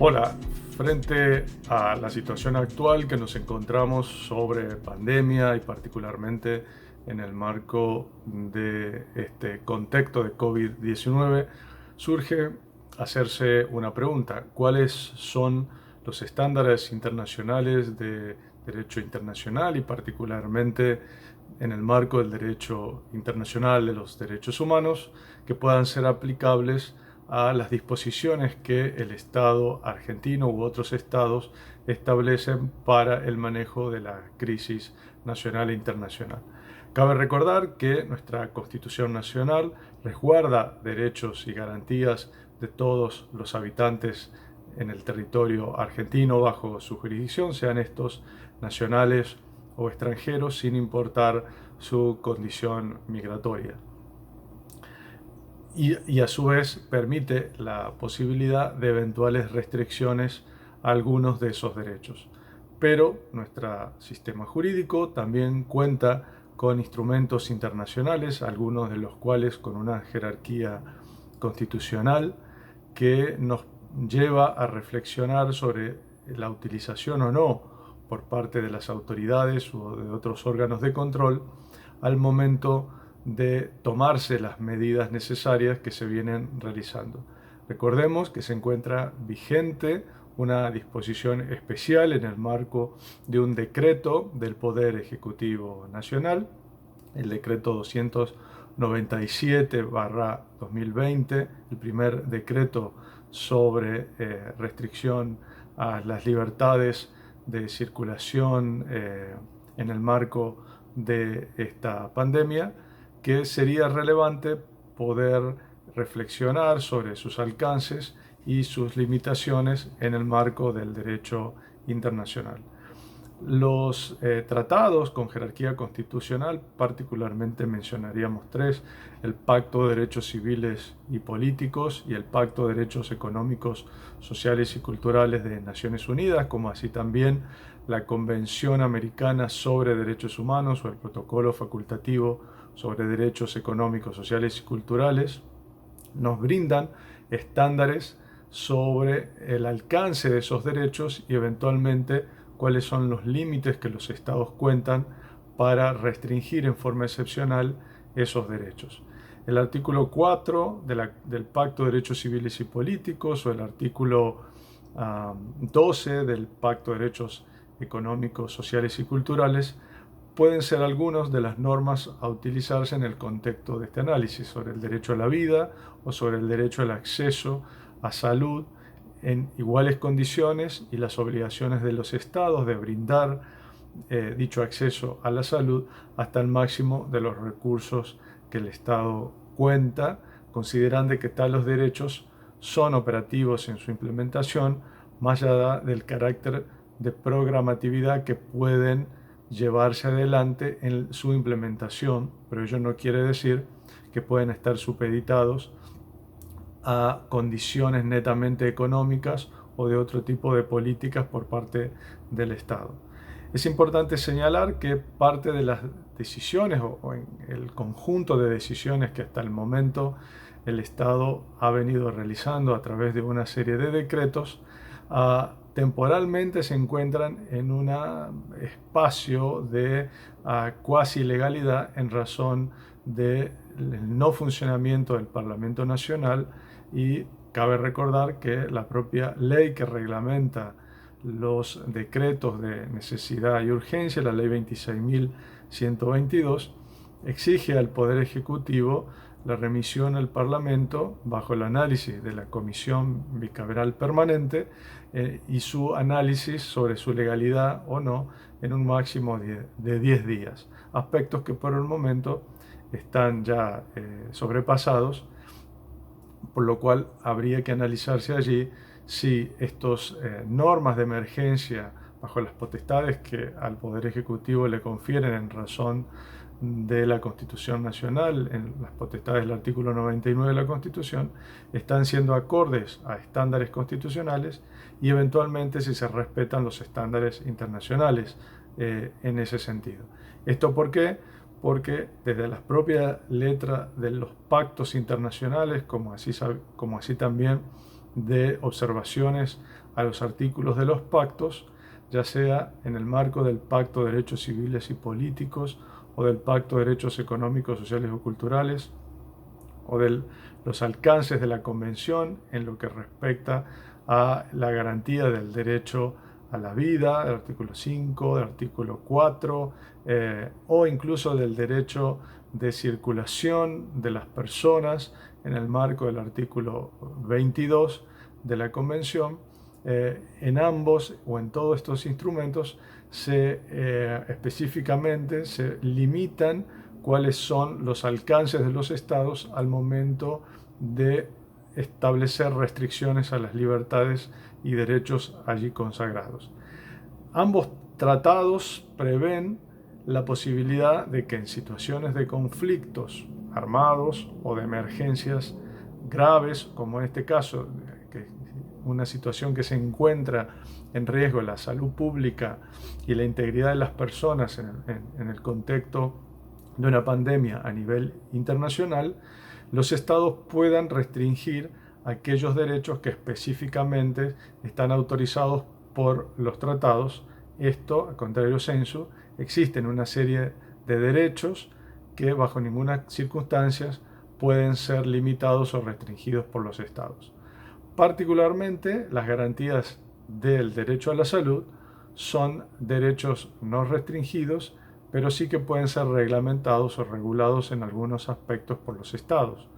Hola, frente a la situación actual que nos encontramos sobre pandemia y particularmente en el marco de este contexto de COVID-19, surge hacerse una pregunta: ¿cuáles son los estándares internacionales de derecho internacional y particularmente en el marco del derecho internacional de los derechos humanos que puedan ser aplicables a las disposiciones que el Estado argentino u otros estados establecen para el manejo de la crisis nacional e internacional? Cabe recordar que nuestra Constitución Nacional resguarda derechos y garantías de todos los habitantes en el territorio argentino bajo su jurisdicción, sean estos nacionales o extranjeros, sin importar su condición migratoria. Y a su vez permite la posibilidad de eventuales restricciones a algunos de esos derechos. Pero nuestro sistema jurídico también cuenta con instrumentos internacionales, algunos de los cuales con una jerarquía constitucional que nos lleva a reflexionar sobre la utilización o no por parte de las autoridades o de otros órganos de control al momento de tomarse las medidas necesarias que se vienen realizando. Recordemos que se encuentra vigente una disposición especial en el marco de un decreto del Poder Ejecutivo Nacional, el decreto 297/2020, el primer decreto sobre restricción a las libertades de circulación en el marco de esta pandemia, que sería relevante poder reflexionar sobre sus alcances y sus limitaciones en el marco del derecho internacional. Los tratados con jerarquía constitucional, particularmente mencionaríamos tres: el Pacto de Derechos Civiles y Políticos y el Pacto de Derechos Económicos, Sociales y Culturales de Naciones Unidas, como así también la Convención Americana sobre Derechos Humanos o el Protocolo Facultativo sobre Derechos Económicos, Sociales y Culturales, nos brindan estándares sobre el alcance de esos derechos y eventualmente cuáles son los límites que los estados cuentan para restringir en forma excepcional esos derechos. El artículo 4 del Pacto de Derechos Civiles y Políticos o el artículo 12 del Pacto de Derechos Económicos, Sociales y Culturales pueden ser algunas de las normas a utilizarse en el contexto de este análisis sobre el derecho a la vida o sobre el derecho al acceso a salud en iguales condiciones y las obligaciones de los estados de brindar dicho acceso a la salud hasta el máximo de los recursos que el Estado cuenta, considerando que tales derechos son operativos en su implementación, más allá del carácter de programatividad que pueden llevarse adelante en su implementación, pero ello no quiere decir que pueden estar supeditados a condiciones netamente económicas o de otro tipo de políticas por parte del Estado. Es importante señalar que parte de las decisiones o en el conjunto de decisiones que hasta el momento el Estado ha venido realizando a través de una serie de decretos, temporalmente se encuentran en un espacio de cuasi legalidad en razón del no funcionamiento del Parlamento Nacional, y cabe recordar que la propia ley que reglamenta los decretos de necesidad y urgencia, la ley 26.122, exige al Poder Ejecutivo la remisión al Parlamento bajo el análisis de la Comisión Bicameral Permanente y su análisis sobre su legalidad o no en un máximo de 10 días. Aspectos que por el momento están ya sobrepasados, por lo cual habría que analizarse allí si estas normas de emergencia bajo las potestades que al Poder Ejecutivo le confieren en razón de la Constitución Nacional, en las potestades del artículo 99 de la Constitución, están siendo acordes a estándares constitucionales y eventualmente si se respetan los estándares internacionales en ese sentido. ¿Esto por qué? Porque desde la propia letra de los pactos internacionales, como así también de observaciones a los artículos de los pactos, ya sea en el marco del Pacto de Derechos Civiles y Políticos o del Pacto de Derechos Económicos, Sociales o Culturales, o de los alcances de la Convención en lo que respecta a la garantía del derecho a la vida, del artículo 5, del artículo 4, o incluso del derecho de circulación de las personas en el marco del artículo 22 de la Convención. En ambos o en todos estos instrumentos específicamente se limitan cuáles son los alcances de los estados al momento de establecer restricciones a las libertades y derechos allí consagrados. Ambos tratados prevén la posibilidad de que en situaciones de conflictos armados o de emergencias graves, como en este caso, una situación que se encuentra en riesgo la salud pública y la integridad de las personas en el contexto de una pandemia a nivel internacional, los estados puedan restringir aquellos derechos que específicamente están autorizados por los tratados. Esto, a contrario sensu, existen una serie de derechos que bajo ninguna circunstancia pueden ser limitados o restringidos por los estados. Particularmente, las garantías del derecho a la salud son derechos no restringidos, pero sí que pueden ser reglamentados o regulados en algunos aspectos por los estados.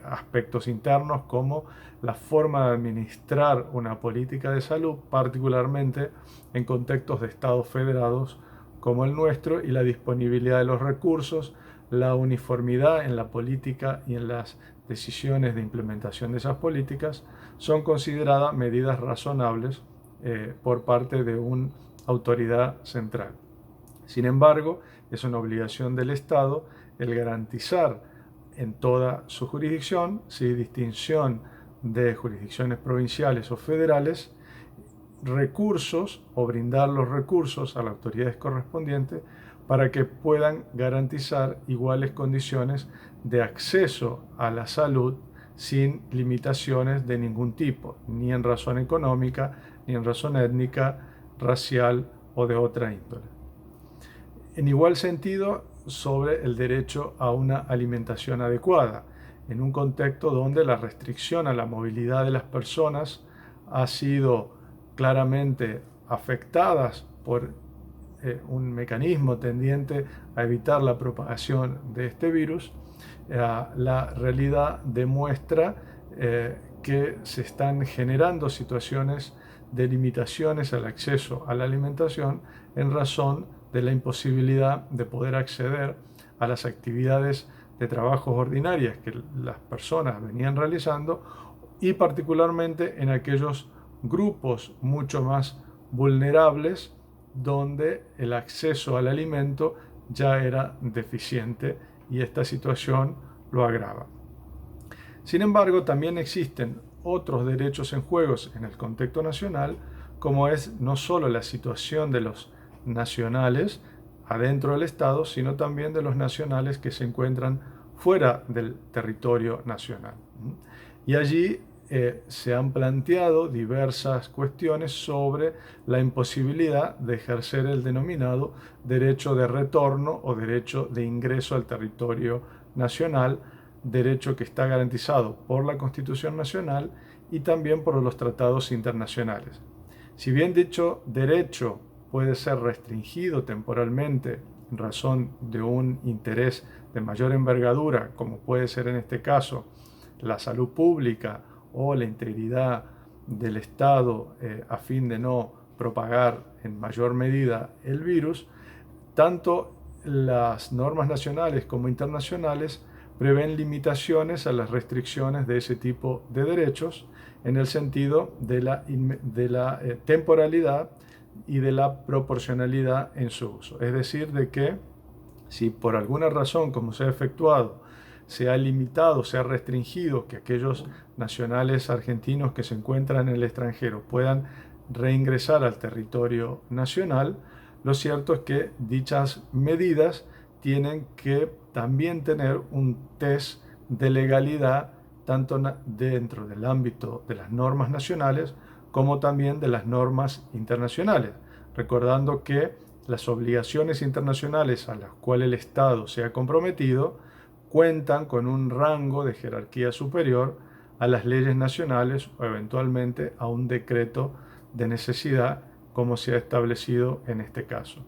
Aspectos internos como la forma de administrar una política de salud, particularmente en contextos de estados federados como el nuestro, y la disponibilidad de los recursos, la uniformidad en la política y en las decisiones de implementación de esas políticas son consideradas medidas razonables por parte de una autoridad central. Sin embargo, es una obligación del Estado el garantizar en toda su jurisdicción, sin distinción de jurisdicciones provinciales o federales, recursos o brindar los recursos a las autoridades correspondientes para que puedan garantizar iguales condiciones de acceso a la salud sin limitaciones de ningún tipo, ni en razón económica, ni en razón étnica, racial o de otra índole. En igual sentido, sobre el derecho a una alimentación adecuada, en un contexto donde la restricción a la movilidad de las personas ha sido claramente afectada por un mecanismo tendiente a evitar la propagación de este virus. La realidad demuestra que se están generando situaciones de limitaciones al acceso a la alimentación en razón de la imposibilidad de poder acceder a las actividades de trabajos ordinarias que las personas venían realizando, y particularmente en aquellos grupos mucho más vulnerables donde el acceso al alimento ya era deficiente, y esta situación lo agrava. Sin embargo, también existen otros derechos en juego en el contexto nacional, como es no solo la situación de los nacionales adentro del Estado, sino también de los nacionales que se encuentran fuera del territorio nacional. Y allí se han planteado diversas cuestiones sobre la imposibilidad de ejercer el denominado derecho de retorno o derecho de ingreso al territorio nacional, derecho que está garantizado por la Constitución Nacional y también por los tratados internacionales. Si bien dicho derecho puede ser restringido temporalmente en razón de un interés de mayor envergadura, como puede ser en este caso la salud pública o la integridad del Estado a fin de no propagar en mayor medida el virus, tanto las normas nacionales como internacionales prevén limitaciones a las restricciones de ese tipo de derechos en el sentido de la temporalidad y de la proporcionalidad en su uso. Es decir, de que si por alguna razón, como se ha efectuado, se ha limitado, se ha restringido que aquellos nacionales argentinos que se encuentran en el extranjero puedan reingresar al territorio nacional, lo cierto es que dichas medidas tienen que también tener un test de legalidad tanto dentro del ámbito de las normas nacionales como también de las normas internacionales, recordando que las obligaciones internacionales a las cuales el Estado se ha comprometido cuentan con un rango de jerarquía superior a las leyes nacionales o eventualmente a un decreto de necesidad, como se ha establecido en este caso.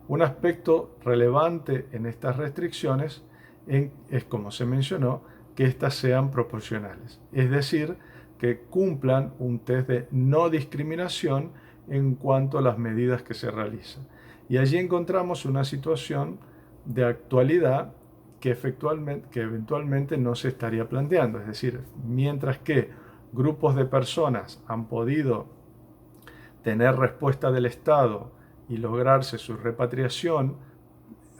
Un aspecto relevante en estas restricciones es, como se mencionó, que éstas sean proporcionales, es decir, que cumplan un test de no discriminación en cuanto a las medidas que se realizan. Y allí encontramos una situación de actualidad que eventualmente no se estaría planteando. Es decir, mientras que grupos de personas han podido tener respuesta del Estado y lograrse su repatriación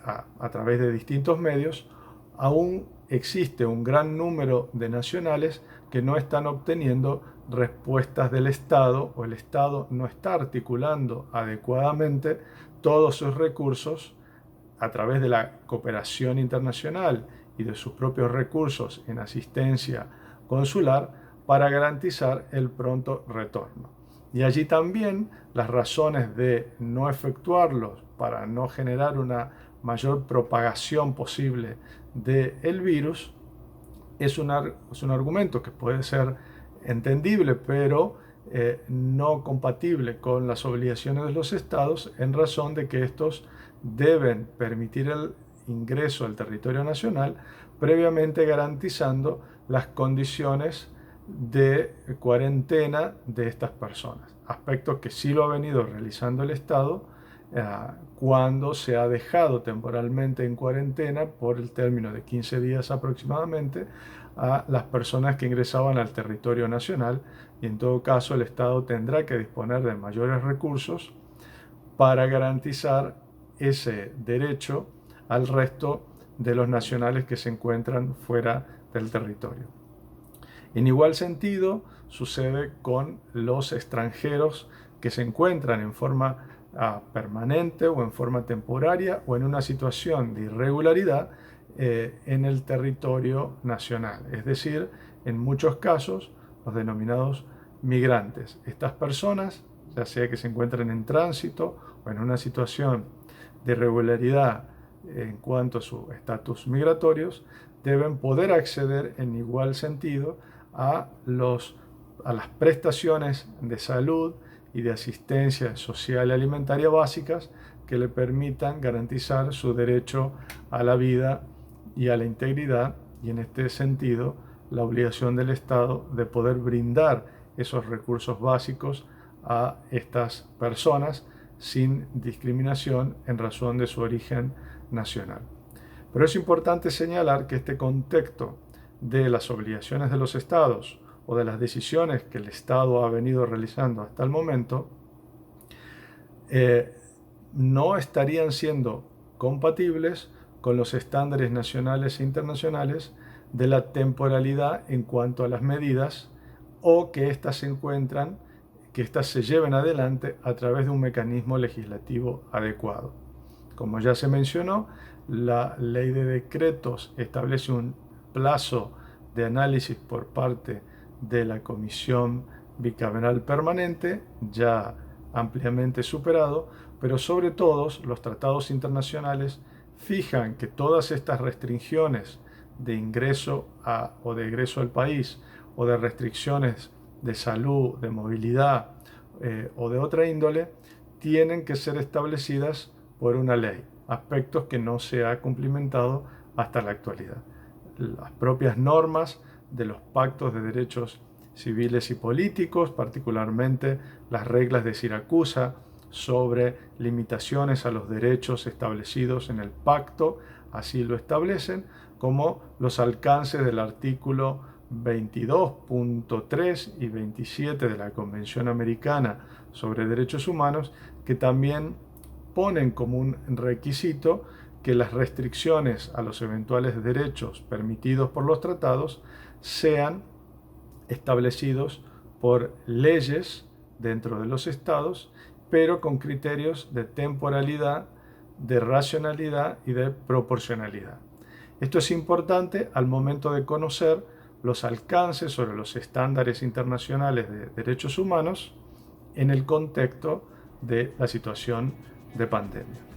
a través de distintos medios, aún existe un gran número de nacionales que no están obteniendo respuestas del Estado, o el Estado no está articulando adecuadamente todos sus recursos a través de la cooperación internacional y de sus propios recursos en asistencia consular para garantizar el pronto retorno. Y allí también las razones de no efectuarlos para no generar una mayor propagación posible del virus es un argumento que puede ser entendible, pero no compatible con las obligaciones de los estados, en razón de que estos deben permitir el ingreso al territorio nacional, previamente garantizando las condiciones de cuarentena de estas personas. Aspectos que sí lo ha venido realizando el Estado cuando se ha dejado temporalmente en cuarentena por el término de 15 días aproximadamente a las personas que ingresaban al territorio nacional, y en todo caso el Estado tendrá que disponer de mayores recursos para garantizar ese derecho al resto de los nacionales que se encuentran fuera del territorio. En igual sentido sucede con los extranjeros que se encuentran en forma permanente o en forma temporaria o en una situación de irregularidad en el territorio nacional, es decir, en muchos casos los denominados migrantes. Estas personas, ya sea que se encuentren en tránsito o en una situación de irregularidad en cuanto a su estatus migratorios, deben poder acceder en igual sentido a las prestaciones de salud y de asistencia social y alimentaria básicas que le permitan garantizar su derecho a la vida y a la integridad, y en este sentido la obligación del Estado de poder brindar esos recursos básicos a estas personas sin discriminación en razón de su origen nacional. Pero es importante señalar que este contexto de las obligaciones de los estados o de las decisiones que el Estado ha venido realizando hasta el momento no estarían siendo compatibles con los estándares nacionales e internacionales de la temporalidad en cuanto a las medidas, o que éstas se lleven adelante a través de un mecanismo legislativo adecuado. Como ya se mencionó, la ley de decretos establece un plazo de análisis por parte de la Comisión Bicameral Permanente, ya ampliamente superado, pero sobre todo los tratados internacionales fijan que todas estas restricciones de ingreso o de egreso al país, o de restricciones de salud, de movilidad o de otra índole, tienen que ser establecidas por una ley, aspectos que no se ha cumplimentado hasta la actualidad. Las propias normas de los pactos de derechos civiles y políticos, particularmente las reglas de Siracusa sobre limitaciones a los derechos establecidos en el pacto, así lo establecen, como los alcances del artículo 22.3 y 27 de la Convención Americana sobre Derechos Humanos, que también ponen como un requisito que las restricciones a los eventuales derechos permitidos por los tratados sean establecidos por leyes dentro de los estados, pero con criterios de temporalidad, de racionalidad y de proporcionalidad. Esto es importante al momento de conocer los alcances, sobre los estándares internacionales de derechos humanos en el contexto de la situación de pandemia.